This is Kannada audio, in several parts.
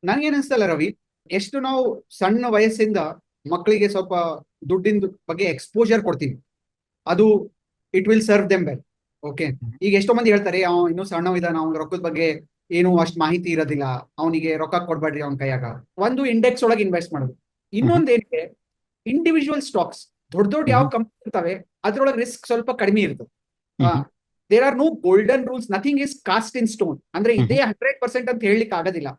ನಂಗೇನಿಸ್ತಲ್ಲ ರವಿ, ಎಷ್ಟು ನಾವು ಸಣ್ಣ ವಯಸ್ಸಿಂದ ಮಕ್ಕಳಿಗೆ ಸ್ವಲ್ಪ ದುಡ್ಡಿನ ಬಗ್ಗೆ ಎಕ್ಸ್ಪೋಜರ್ ಕೊಡ್ತೀವಿ, ಅದು it will serve them well. Okay. ಈಗ ಎಷ್ಟೋ ಮಂದಿ ಹೇಳ್ತಾರೆ ಇನ್ನೂ ಸಣ್ಣವಿದಾನ, ಅವ್ನ ರೊಕ್ಕದ ಬಗ್ಗೆ ಏನು ಅಷ್ಟು ಮಾಹಿತಿ ಇರೋದಿಲ್ಲ, ಅವನಿಗೆ ರೊಕ್ಕ ಕೊಡ್ಬೇಡ್ರಿ ಅವನ ಕೈಯಾಗ. ಒಂದು ಇಂಡೆಕ್ಸ್ ಒಳಗೆ ಇನ್ವೆಸ್ಟ್ ಮಾಡೋದು. ಇನ್ನೊಂದು ಏನಿದೆ, ಇಂಡಿವಿಜುವಲ್ ಸ್ಟಾಕ್ಸ್ ದೊಡ್ಡ ದೊಡ್ಡ ಯಾವ ಕಂಪನಿ ಇರ್ತವೆ ಅದ್ರೊಳಗೆ ರಿಸ್ಕ್ ಸ್ವಲ್ಪ ಕಡಿಮೆ ಇರ್ತದೆ. There are no golden rules, nothing is cast in stone. ಅಂದ್ರೆ ಇದೇ 100% ಅಂತ ಹೇಳಲಿಕ್ಕೆ ಆಗೋದಿಲ್ಲ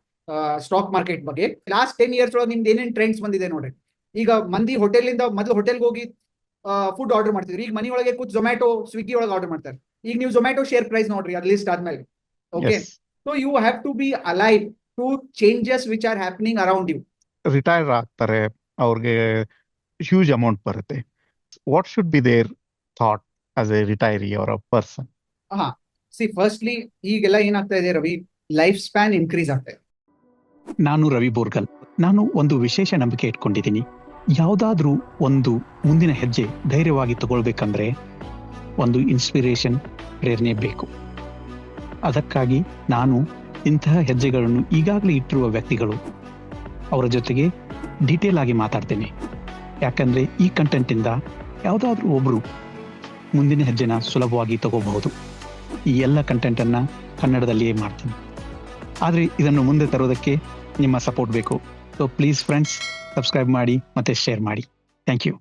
ಸ್ಟಾಕ್ ಮಾರ್ಕೆಟ್ ಬಗ್ಗೆ. ಲಾಸ್ಟ್ 10 years ಒಳಗೆ ನಿಮ್ದು ಏನೇನು ಟ್ರೆಂಡ್ಸ್ ಬಂದಿದೆ ನೋಡ್ರಿ. ಈಗ ಮಂದಿ ಹೋಟೆಲಿಂದ ಮೊದಲು ಹೋಟೆಲ್ಗೆ ಹೋಗಿ ಫುಡ್ ಆರ್ಡರ್ ಮಾಡ್ತಿದ್ರು, ಈಗ ಮನಿ ಒಳಗೆ ಕೂತ್ ಝೊಮ್ಯಾಟೊ ಸ್ವಿಗ್ಗಿ ಒಳಗೆ ಆರ್ಡರ್ ಮಾಡ್ತಾರೆ. ಈಗ ನೀವು ಝೊಮ್ಯಾಟೊ ಶೇರ್ ಪ್ರೈಸ್ ನೋಡ್ರಿ ಅದು ಲಿಸ್ಟ್ ಆದ್ಮೇಲೆ. Okay. So you have to be alive to changes which are happening around you. Retire ಆಗ್ತಾರೆ, ಅವ್ರಿಗೆ ಹ್ಯೂಜ್ ಅಮೌಂಟ್ ಬರುತ್ತೆ. What should be their thought as a retiree or a person? Firstly ಈಗೆಲ್ಲ ಏನಾಗ್ತಾ ಇದೆ ರವಿ, ಲೈಫ್ ಸ್ಪ್ಯಾನ್ ಇನ್ಕ್ರೀಸ್ ಆಗ್ತಾ ಇದೆ. ನಾನು ರವಿ ಬೋರ್ಗಲ್. ನಾನು ಒಂದು ವಿಶೇಷ ನಂಬಿಕೆ ಇಟ್ಕೊಂಡಿದ್ದೀನಿ. ಯಾವುದಾದ್ರೂ ಒಂದು ಮುಂದಿನ ಹೆಜ್ಜೆ ಧೈರ್ಯವಾಗಿ ತಗೊಳ್ಬೇಕಂದ್ರೆ ಒಂದು ಇನ್ಸ್ಪಿರೇಷನ್, ಪ್ರೇರಣೆ ಬೇಕು. ಅದಕ್ಕಾಗಿ ನಾನು ಇಂತಹ ಹೆಜ್ಜೆಗಳನ್ನು ಈಗಾಗಲೇ ಇಟ್ಟಿರುವ ವ್ಯಕ್ತಿಗಳು ಅವರ ಜೊತೆಗೆ ಡೀಟೇಲ್ ಆಗಿ ಮಾತಾಡ್ತೇನೆ. ಯಾಕಂದರೆ ಈ ಕಂಟೆಂಟಿಂದ ಯಾವುದಾದ್ರೂ ಒಬ್ಬರು ಮುಂದಿನ ಹೆಜ್ಜೆನ ಸುಲಭವಾಗಿ ತಗೋಬಹುದು. ಈ ಎಲ್ಲ ಕಂಟೆಂಟನ್ನು ಕನ್ನಡದಲ್ಲಿಯೇ ಮಾಡ್ತೀನಿ. ಆದರೆ ಇದನ್ನು ಮುಂದೆ ತರೋದಕ್ಕೆ ನಿಮ್ಮ ಸಪೋರ್ಟ್ ಬೇಕು. ಸೊ ಪ್ಲೀಸ್ ಫ್ರೆಂಡ್ಸ್, ಸಬ್ಸ್ಕ್ರೈಬ್ ಮಾಡಿ ಮತ್ತೆ ಶೇರ್ ಮಾಡಿ. Thank you.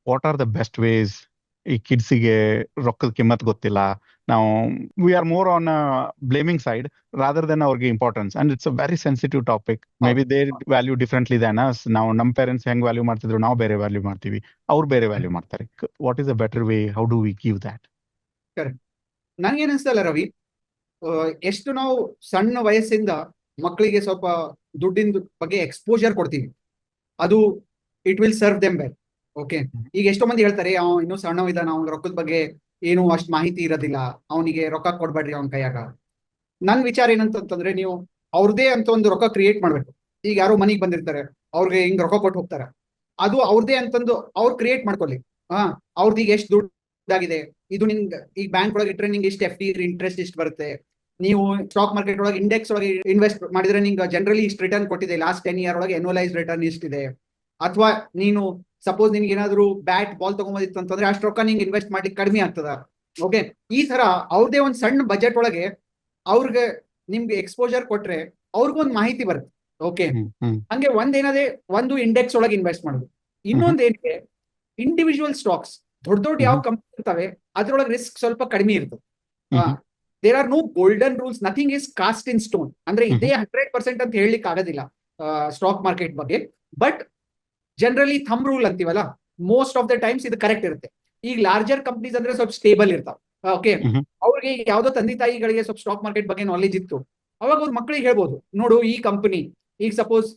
What are the best ways? ಈ ಕಿಡ್ಸಿಗೆ ರೊಕ್ಕದ ಕಿಮ್ಮತ್ ಗೊತ್ತಿಲ್ಲ. ನಾವು we are more on blaming side rather than ಅವ್ರಿಗೆ importance, and it's a very sensitive topic. Maybe their value differently than us. ನಾವು ನಮ್ಮ ಪೇರೆಂಟ್ಸ್ ಹೆಂಗ್ ವ್ಯಾಲ್ಯೂ ಮಾಡ್ತಿದ್ರು, ನಾವು ಬೇರೆ ವ್ಯಾಲ್ಯೂ ಮಾಡ್ತೀವಿ, ಅವ್ರು ಬೇರೆ ವ್ಯಾಲ್ಯೂ ಮಾಡ್ತಾರೆ. What is a better way? How do we give that? Correct. ನಂಗೇನಿಸ್ತಲ್ಲ ರವಿ, ಎಷ್ಟು ನಾವು ಸಣ್ಣ ವಯಸ್ಸಿಂದ ಮಕ್ಕಳಿಗೆ ಸ್ವಲ್ಪ ದುಡ್ಡಿನ ಬಗ್ಗೆ ಎಕ್ಸ್ಪೋಜರ್ ಕೊಡ್ತೀವಿ, ಅದು it will serve them well. Okay. ಈಗ ಎಷ್ಟೋ ಮಂದಿ ಹೇಳ್ತಾರೆ ಇನ್ನೂ ಸಣ್ಣವಿದಾನ, ಅವ್ನ ರೊಕ್ಕದ ಬಗ್ಗೆ ಏನು ಅಷ್ಟು ಮಾಹಿತಿ ಇರೋದಿಲ್ಲ, ಅವನಿಗೆ ರೊಕ್ಕ ಕೊಡ್ಬೇಡ್ರಿ ಅವನ ಕೈಯಾಗ. ನನ್ ವಿಚಾರ ಏನಂತಂದ್ರೆ, ನೀವು ಅವ್ರದೇ ಅಂತ ಒಂದು ರೊಕ್ಕ ಕ್ರಿಯೇಟ್ ಮಾಡ್ಬೇಕು. ಈಗ ಯಾರೋ ಮನಿಗೆ ಬಂದಿರ್ತಾರೆ, ಅವ್ರಿಗೆ ಹಿಂಗ್ ರೊಕ್ಕ ಕೊಟ್ಟು ಹೋಗ್ತಾರೆ, ಅದು ಅವ್ರದೇ ಅಂತಂದು ಅವ್ರು ಕ್ರಿಯೇಟ್ ಮಾಡ್ಕೊಳ್ಳಿ. ಅವ್ರದ್ದು ಈಗ ಎಷ್ಟು ದುಡ್ಡಾಗಿದೆ, ಇದು ನಿಂಗೆ ಈಗ ಬ್ಯಾಂಕ್ ಒಳಗೆ ಇಟ್ಟರೆ ನಿಂಗೆ ಇಷ್ಟು FD ಇಂಟ್ರೆಸ್ಟ್ ಇಷ್ಟು ಬರುತ್ತೆ. ನೀವು ಸ್ಟಾಕ್ ಮಾರ್ಕೆಟ್ ಒಳಗೆ ಇಂಡೆಕ್ಸ್ ಒಳಗೆ ಇನ್ವೆಸ್ಟ್ ಮಾಡಿದ್ರೆ ನಿಂಗೆ ಜನರಲಿ ಇಷ್ಟು ರಿಟರ್ನ್ ಕೊಟ್ಟಿದೆ, ಲಾಸ್ಟ್ 10 year ಒಳಗೆ ಎನ್ಯುವಲೈಸ್ ರಿಟರ್ನ್ ಇಷ್ಟಿದೆ. ಅಥವಾ ನೀನು ಸಪೋಸ್ ನಿನ್ಗೆ ಏನಾದ್ರು ಬ್ಯಾಟ್ ಬಾಲ್ ತಗೊಂಬಂದಿತ್ತು ಅಂತಂದ್ರೆ ಅಷ್ಟು ರೊಕ್ಕ ನಿಂಗೆ ಇನ್ವೆಸ್ಟ್ ಮಾಡ್ಲಿಕ್ಕೆ ಕಡಿಮೆ ಆಗ್ತದ. ಓಕೆ. ಈ ತರ ಅವ್ರದೇ ಒಂದು ಸಣ್ಣ ಬಜೆಟ್ ಒಳಗೆ ಅವ್ರಿಗೆ ನಿಮ್ಗೆ ಎಕ್ಸ್ಪೋಜರ್ ಕೊಟ್ರೆ ಅವ್ರಿಗೊಂದು ಮಾಹಿತಿ ಬರುತ್ತೆ. ಓಕೆ. ಹಂಗೆ ಒಂದೇನದೆ, ಒಂದು ಇಂಡೆಕ್ಸ್ ಒಳಗೆ ಇನ್ವೆಸ್ಟ್ ಮಾಡೋದು. ಇನ್ನೊಂದು ಏನಿದೆ, ಇಂಡಿವಿಜುವಲ್ ಸ್ಟಾಕ್ಸ್ ದೊಡ್ಡ ದೊಡ್ಡ ಯಾವ ಕಂಪನಿ ಇರ್ತವೆ ಅದ್ರೊಳಗೆ ರಿಸ್ಕ್ ಸ್ವಲ್ಪ ಕಡಿಮೆ ಇರ್ತದೆ. There are no golden rules, nothing is cast in stone. ಅಂದ್ರೆ ಇದೇ 100% ಅಂತ ಹೇಳಲಿಕ್ಕೆ ಆಗೋದಿಲ್ಲ ಸ್ಟಾಕ್ ಮಾರ್ಕೆಟ್ ಬಗ್ಗೆ. ಬಟ್ ಜನರಲಿ ಥಂಬ್ ರೂಲ್ ಅಂತೀವಲ್ಲ, ಮೋಸ್ಟ್ ಆಫ್ ದ ಟೈಮ್ಸ್ ಇದು ಕರೆಕ್ಟ್ ಇರುತ್ತೆ. ಈಗ ಲಾರ್ಜರ್ ಕಂಪ್ನೀಸ್ ಅಂದ್ರೆ ಸ್ವಲ್ಪ ಸ್ಟೇಬಲ್ ಇರ್ತಾವ. ಓಕೆ. ಅವ್ರಿಗೆ ಯಾವ್ದೋ ತಂದೆ ತಾಯಿಗಳಿಗೆ ಸ್ವಲ್ಪ ಸ್ಟಾಕ್ ಮಾರ್ಕೆಟ್ ಬಗ್ಗೆ ನಾಲೆಜ್ ಇತ್ತು, ಅವಾಗ ಅವ್ರ ಮಕ್ಕಳಿಗೆ ಹೇಳ್ಬೋದು, ನೋಡು ಈ ಕಂಪನಿ, ಈಗ ಸಪೋಸ್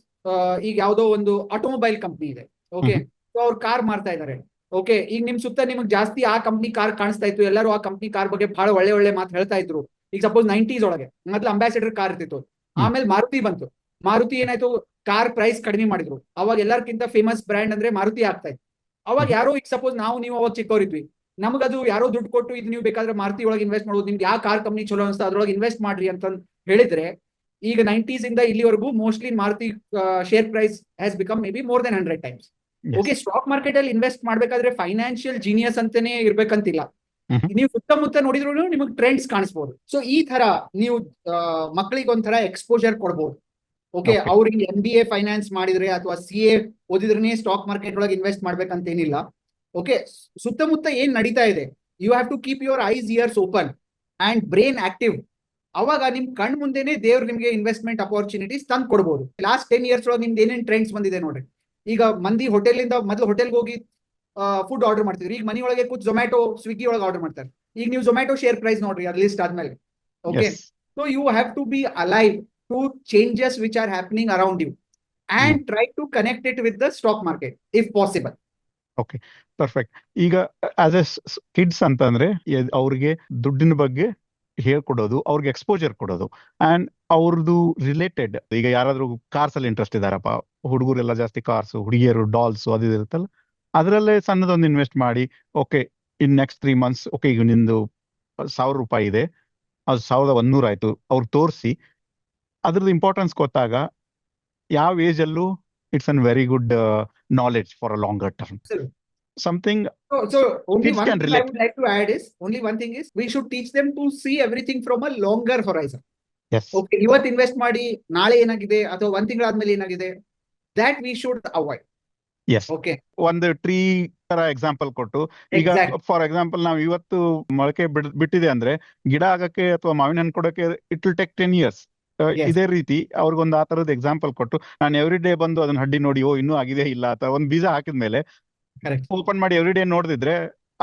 ಈಗ ಯಾವ್ದೋ ಒಂದು ಆಟೋಮೊಬೈಲ್ ಕಂಪನಿ ಇದೆ. ಓಕೆ. ಸೊ ಅವ್ರು ಕಾರ್ ಮಾರ್ತಾ ಇದಾರೆ. ಓಕೆ. ಈಗ ನಿಮ್ ಸುತ್ತ ನಿಮ್ಗೆ ಜಾಸ್ತಿ ಆ ಕಂಪ್ನಿ ಕಾರ್ ಕಾಣಿಸ್ತಾ ಇತ್ತು, ಎಲ್ಲರೂ ಆ ಕಂಪ್ನಿ ಕಾರ್ ಬಗ್ಗೆ ಬಹಳ ಒಳ್ಳೆ ಒಳ್ಳೆ ಮಾತು ಹೇಳ್ತಾ ಇದ್ರು. ಈಗ ಸಪೋಸ್ 90s ಒಳಗೆ ಮೊದಲು ಅಂಬಾಸಿಡರ್ ಕಾರ್ ಇರ್ತಿತ್ತು, ಆಮೇಲೆ ಮಾರುತಿ ಬಂತು. ಮಾರುತಿ ಏನಾಯ್ತು, ಕಾರ್ ಪ್ರೈಸ್ ಕಡಿಮೆ ಮಾಡಿದ್ರು. ಅವಾಗ ಎಲ್ಲರಿಗಿಂತ ಫೇಮಸ್ ಬ್ರ್ಯಾಂಡ್ ಅಂದ್ರೆ ಮಾರುತಿ ಆಗ್ತಾ ಇತ್ತು. ಅವಾಗ ಯಾರೋ ಈಗ ಸಪೋಸ್ ನೀವು ಅವಾಗ ಚಿಕ್ಕವರಿದ್ವಿ, ನಮಗದು ಯಾರೋ ದುಡ್ಡು ಕೊಟ್ಟು ಇದು ನೀವು ಬೇಕಾದ್ರೆ ಮಾರುತಿ ಒಳಗೆ ಇನ್ವೆಸ್ಟ್ ಮಾಡೋದು, ನಿಮ್ಗೆ ಯಾವ ಕಾರ್ ಕಂಪ್ನಿ ಚಲೋ ಅನ್ಸ್ತಾ ಅದ್ರೊಳಗೆ ಇನ್ವೆಸ್ಟ್ ಮಾಡ್ರಿ ಅಂತ ಹೇಳಿದ್ರೆ, ಈಗ 90s ಇಂದ ಇಲ್ಲಿವರೆಗೂ mostly Maruti share price has become maybe more than 100 times. Okay. Stock market ಅಲ್ಲಿ ಇನ್ವೆಸ್ಟ್ ಮಾಡ್ಬೇಕಾದ್ರೆ ಫೈನಾನ್ಷಿಯಲ್ ಜೀನಿಯಸ್ ಅಂತಾನೆ ಇರ್ಬೇಕಂತಿಲ್ಲ. ನೀವು ಸುತ್ತಮುತ್ತ ನೋಡಿದ್ರು ನಿಮಗೆ ಟ್ರೆಂಡ್ಸ್ ಕಾಣಿಸ್ಬೋದು. ಸೊ ಈ ತರ ನೀವು ಮಕ್ಕಳಿಗೆ ಒಂಥರ ಎಕ್ಸ್ಪೋಜರ್ ಕೊಡ್ಬೋದು. ಓಕೆ. ಅವ್ರಿಗೆ MBA ಫೈನಾನ್ಸ್ ಮಾಡಿದ್ರೆ ಅಥವಾ CA ಓದಿದ್ರೆ ಸ್ಟಾಕ್ ಮಾರ್ಕೆಟ್ ಒಳಗೆ ಇನ್ವೆಸ್ಟ್ ಮಾಡ್ಬೇಕಂತ ಏನಿಲ್ಲ. ಓಕೆ. ಸುತ್ತಮುತ್ತ ಏನ್ ನಡೀತಾ ಇದೆ, you have to keep your eyes ears open and brain active. ಅವಾಗ ನಿಮ್ ಕಣ್ ಮುಂದೆನೆ ದೇವ್ರು ನಿಮ್ಗೆ ಇನ್ವೆಸ್ಟ್ಮೆಂಟ್ ಅಪಾರ್ಚುನಿಟೀಸ್ ತಂದು ಕೊಡ್ಬೋದು. ಲಾಸ್ಟ್ 10 years ಒಳಗೆ ನಿಮ್ದು ಏನೇನು ಟ್ರೆಂಡ್ಸ್ ಬಂದಿದೆ ನೋಡ್ರಿ. ಈಗ ಮಂದಿ ಹೋಟೆಲಿಂದ ಮೊದಲು ಹೋಟೆಲ್ಗೆ ಹೋಗಿ ಫುಡ್ ಆರ್ಡರ್ ಮಾಡ್ತಿದ್ರು, ಈಗ ಮನಿ ಒಳಗೆ ಕೂತ್ ಝೊಮ್ಯಾಟೊ ಸ್ವಿಗ್ಗಿ ಒಳಗೆ ಆರ್ಡರ್ ಮಾಡ್ತಾರೆ. ಈಗ ನೀವು ಝೊಮ್ಯಾಟೊ ಶೇರ್ ಪ್ರೈಸ್ ನೋಡ್ರಿ ಅದು ಲಿಸ್ಟ್ ಆದ್ಮೇಲೆ. Okay. So you have to be alive to changes which are happening around you and try to connect it with the stock market if possible. Okay, perfect. ಈಗ ಆಸ್ ಎ ಕಿಡ್ಸ್ ಅಂತಂದ್ರೆ ಅವ್ರಿಗೆ ದುಡ್ಡಿನ ಬಗ್ಗೆ ಹೇಳ್ಕೊಡೋದು, ಅವ್ರಿಗೆ ಎಕ್ಸ್ಪೋಜರ್ ಕೊಡೋದು, ಅಂಡ್ ಅವ್ರದ್ದು ರಿಲೇಟೆಡ್, ಈಗ ಯಾರಾದ್ರೂ ಕಾರ್ಸ್ ಅಲ್ಲಿ ಇಂಟ್ರೆಸ್ಟ್ ಇದಾರಪ್ಪ, ಹುಡುಗರೆಲ್ಲ ಜಾಸ್ತಿ ಕಾರ್ಸ್, ಹುಡುಗಿಯರು ಡಾಲ್ಸ್ ಅದು ಇರುತ್ತಲ್ಲ, ಅದರಲ್ಲೇ ಸಣ್ಣದೊಂದು ಇನ್ವೆಸ್ಟ್ ಮಾಡಿ, ಓಕೆ ಇನ್ ನೆಕ್ಸ್ಟ್ 3 months, ಓಕೆ ಈಗ ನಿಂದು 1,000 ರೂಪಾಯಿ ಇದೆ, ಅದು 1,100 ಆಯ್ತು, ಅವ್ರು ತೋರಿಸಿ ಅದ್ರದ್ದು ಇಂಪಾರ್ಟೆನ್ಸ್ ಗೊತ್ತಾಗ ಯಾವ ಏಜ್ ಅಲ್ಲೂ it's an very good knowledge for a longer term. Absolutely. Something So only kids one can thing I relate. would like to add is, only one thing is, we should teach them to see everything from a longer horizon. Yes. Okay, ಇವತ್ತು ಇನ್ವೆಸ್ಟ್ ಮಾಡಿ ನಾಳೆ ಏನಾಗಿದೆ ಅಥವಾ ಒಂದ್ ತಿಂಗಳಾದ್ಮೇಲೆ ಏನಾಗಿದೆ, that we should avoid. Yes. Okay, ಒಂದು ಟ್ರೀ ತರ ಎಕ್ಸಾಂಪಲ್ ಕೊಟ್ಟು, ಈಗ Exactly. ಫಾರ್ ಎಕ್ಸಾಂಪಲ್ ನಾವು ಇವತ್ತು ಮೊಳಕೆ ಬಿಟ್ಟಿದೆ ಅಂದ್ರೆ ಗಿಡ ಆಗಕ್ಕೆ ಅಥವಾ ಮಾವಿನ ಹಣ್ಣು ಕೊಡಕ್ಕೆ it will take 10 years. Yes. ಇದೇ ರೀತಿ ಅವ್ರಿಗೊಂದು ಆ ತರದ ಎಕ್ಸಾಂಪಲ್ ಕೊಟ್ಟು, ನಾನು ಎವ್ರಿ ಡೇ ಬಂದು ಅದನ್ನ ಹಡ್ಡಿ ನೋಡಿ ಇನ್ನೂ ಆಗಿದೆ ಇಲ್ಲ ಅಥವಾ ಒಂದ್ ಬೀಜ ಹಾಕಿದ್ಮೇಲೆ Correct. ಓಪನ್ ಮಾಡಿ ಎವ್ರಿ ಡೇ ನೋಡಿದ್ರೆ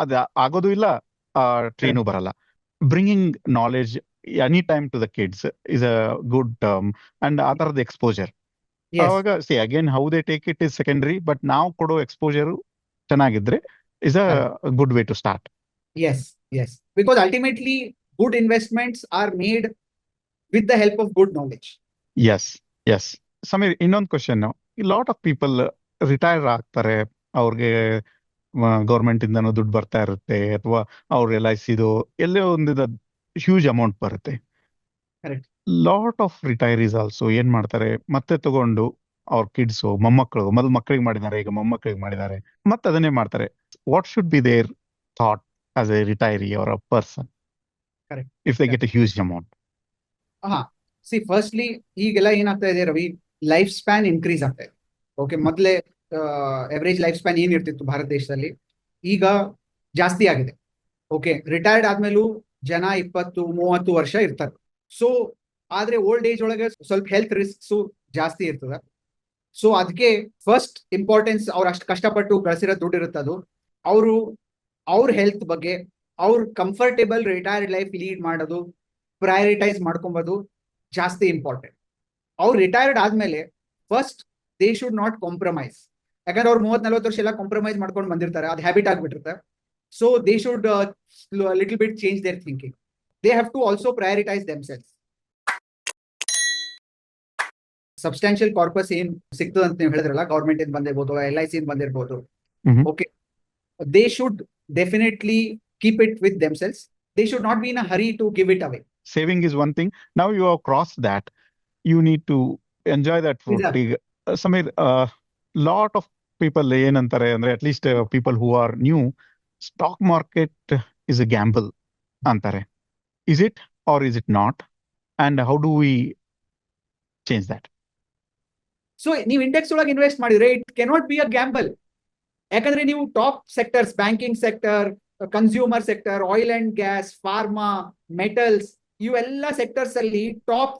ಅದ ಆಗೋದು ಇಲ್ಲ, ಟ್ರೀನು ಬರಲ್ಲ. Bringing knowledge any time to the kids is a good term and ಆ ತರದ ಎಕ್ಸ್ಪೋಜರ್. Yes. ಅವಾಗ see again how they take it is secondary, but ನಾವು ಕೊಡೋ ಎಕ್ಸ್ಪೋಜರ್ ಚೆನ್ನಾಗಿದ್ರೆ is a good way to start. Yes. Yes. Because ultimately, good investments are made with the help of good knowledge. Yes yes. Sameer, ಇನ್ನೊಂದು question. Lot of people retire ಆಗ್ತಾರೆ, ಅವ್ರಿಗೆ ಗೌರ್ಮೆಂಟ್ ಇಂದನೂ ದುಡ್ಡು ಬರ್ತಾ ಇರುತ್ತೆ, ಅಥವಾ ಅವ್ರ LICದು ಎಲ್ಲೇ ಒಂದು ಹ್ಯೂಜ್ ಅಮೌಂಟ್ ಬರುತ್ತೆ. Correct. ಲಾಟ್ ಆಫ್ ರಿಟೈರೀಸ್ ಆಲ್ಸೋ ಏನ್ ಮಾಡ್ತಾರೆ, ಮತ್ತೆ ತಗೊಂಡು ಅವ್ರ ಕಿಡ್ಸು ಮೊಮ್ಮಕ್ಕಳು, ಮೊದಲು ಮಕ್ಕಳಿಗೆ ಮಾಡಿದ್ದಾರೆ, ಈಗ ಮೊಮ್ಮಕ್ಕಳಿಗೆ ಮಾಡಿದ್ದಾರೆ, ಮತ್ತೆ ಅದನ್ನೇ ಮಾಡ್ತಾರೆ. What should be their thought as a retiree or a person Correct. If they get a huge amount? See firstly ಈಗೆಲ್ಲ ಏನಾಗ್ತಾ ಇದೆ ರವಿ, ಲೈಫ್ ಸ್ಪ್ಯಾನ್ ಇನ್ಕ್ರೀಸ್ ಆಗ್ತಾ ಇದೆ. ಓಕೆ, ಮೊದಲೇ ಎವರೇಜ್ ಲೈಫ್ ಸ್ಪ್ಯಾನ್ ಏನಿರ್ತಿತ್ತು ಭಾರತ ದೇಶದಲ್ಲಿ, ಈಗ ಜಾಸ್ತಿ ಆಗಿದೆ. ಓಕೆ, ರಿಟೈರ್ಡ್ ಆದ್ಮೇಲೂ ಜನ 20-30 ವರ್ಷ ಇರ್ತಾರೆ. ಸೊ ಆದ್ರೆ ಓಲ್ಡ್ ಏಜ್ ಒಳಗೆ ಸ್ವಲ್ಪ ಹೆಲ್ತ್ ರಿಸ್ಕ್ಸ್ ಜಾಸ್ತಿ ಇರ್ತದೆ. ಸೊ ಅದಕ್ಕೆ ಫಸ್ಟ್ ಇಂಪಾರ್ಟೆನ್ಸ್, ಅವ್ರು ಅಷ್ಟು ಕಷ್ಟಪಟ್ಟು ಗಳಿಸಿರೋ ದುಡ್ಡು ಇರುತ್ತದು, ಅವರು ಅವ್ರ ಹೆಲ್ತ್ ಬಗ್ಗೆ, ಅವ್ರ ಕಂಫರ್ಟೇಬಲ್ ರಿಟೈರ್ಡ್ ಲೈಫ್ ಲೀಡ್ ಮಾಡೋದು, ಪ್ರಯಾರಿಟೈಸ್ ಮಾಡ್ಕೊಂಬೋದು ಜಾಸ್ತಿ ಇಂಪಾರ್ಟೆಂಟ್. ಅವ್ರು ರಿಟೈರ್ಡ್ ಆದ್ಮೇಲೆ first they should not compromise. ಯಾಕಂದ್ರೆ ಅವ್ರು 30-40 ವರ್ಷ ಎಲ್ಲ ಕಾಂಪ್ರಮೈಸ್ ಮಾಡ್ಕೊಂಡು ಬಂದಿರ್ತಾರೆ, ಅದು ಹ್ಯಾಬಿಟ್ ಆಗ್ಬಿಟ್ಟಿರುತ್ತೆ. So they should little bit change their thinking. They have to also prioritise themselves. Substantial corpus ಏನ್ ಸಿಗ್ತದೆ ಅಂತ ನೀವು ಹೇಳಿದ್ರಲ್ಲ, ಗೌರ್ಮೆಂಟ್ ಇಂದ ಬಂದಿರ್ಬೋದು, LIC ಇಂದ ಬಂದಿರ್ಬೋದು. Okay, they should definitely keep it with themselves. They should not be in a hurry to give it away. Saving is one thing. Now you have crossed that. You need to enjoy that fruit. Exactly. Samir, lot of people ಏನಂತಾರೆ ಅಂದ್ರೆ, at least people who are new, stock market is a gamble ಅಂತಾರೆ. Is it or is it not? And how do we change that? So ನೀವು ಇಂಡೆಕ್ಸ್ ಒಳಗೆ ಇನ್ವೆಸ್ಟ್ ಮಾಡಿದ್ರೆ it cannot be a gamble. ಯಾಕಂದ್ರೆ ನೀವು top sectors, banking sector, consumer sector, oil and gas, pharma, metals, ಇವೆಲ್ಲ ಸೆಕ್ಟರ್ಸ್ ಅಲ್ಲಿ ಟಾಪ್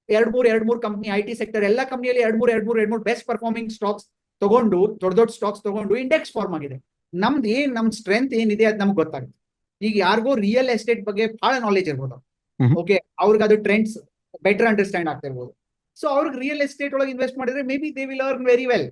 2-3 ಕಂಪ್ನಿ, IT ಸೆಕ್ಟರ್ ಎಲ್ಲ ಕಂಪ್ನಿಯಲ್ಲಿ 2-3 ಬೆಸ್ಟ್ ಪರ್ಫಾರ್ಮಿಂಗ್ ಸ್ಟಾಕ್ಸ್ ತಗೊಂಡು, ದೊಡ್ಡ ಸ್ಟಾಕ್ಸ್ ತಗೊಂಡು ಇಂಡೆಕ್ಸ್ ಫಾರ್ಮ್ ಆಗಿದೆ. ನಮ್ ಸ್ಟ್ರೆಂತ್ ಏನಿದೆ ಅದು ನಮ್ಗೆ ಗೊತ್ತಾಗುತ್ತೆ. ಈಗ ಯಾರಿಗೋ ರಿಯಲ್ ಎಸ್ಟೇಟ್ ಬಗ್ಗೆ ಬಹಳ ನಾಲೆಜ್ ಇರ್ಬೋದು, ಓಕೆ, ಅವ್ರಿಗೆ ಅದು ಟ್ರೆಂಡ್ಸ್ ಬೆಟರ್ ಅಂಡರ್ಸ್ಟ್ಯಾಂಡ್ ಆಗ್ತಿರ್ಬೋದು. ಸೊ ಅವ್ರಿಗೆ ರಿಯಲ್ ಎಸ್ಟೇಟ್ ಒಳಗೆ ಇನ್ವೆಸ್ಟ್ ಮಾಡಿದ್ರೆ may be they will earn very well.